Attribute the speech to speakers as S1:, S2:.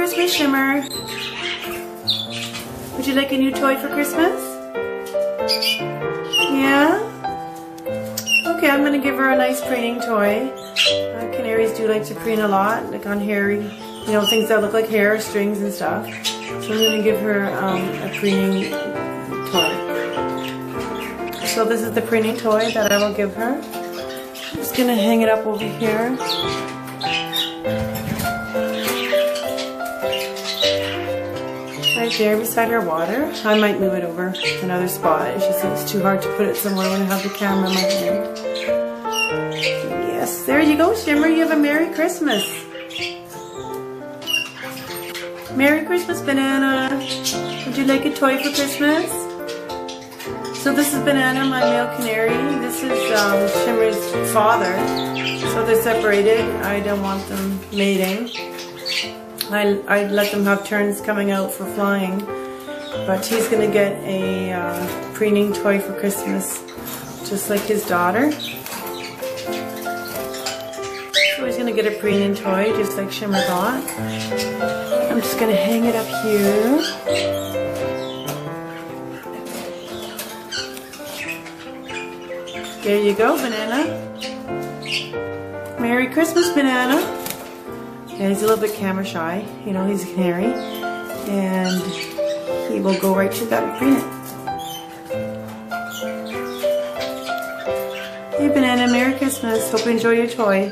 S1: Christmas, Shimmer. Would you like a new toy for Christmas? Yeah? Okay, I'm going to give her a nice preening toy. Canaries do like to preen a lot, like on hairy, things that look like hair, strings and stuff. So I'm going to give her a preening toy. So this is the preening toy that I will give her. I'm just going to hang it up over here. Right there beside her water. I might move it over to another spot. It's just it's too hard to put it somewhere when I have the camera in my hand. Yes, there you go, Shimmer. You have a Merry Christmas. Merry Christmas, Banana. Would you like a toy for Christmas? So this is Banana, my male canary. This is Shimmer's father. So they're separated. I don't want them mating. I let them have turns coming out for flying. But he's going to get a preening toy for Christmas, just like his daughter. So he's going to get a preening toy, just like Shimmer got. I'm just going to hang it up here. There you go, Banana. Merry Christmas, Banana. Yeah, he's a little bit camera shy. He's a canary. And he will go right to that and preen it. Hey, Banana, Merry Christmas. Hope you enjoy your toy.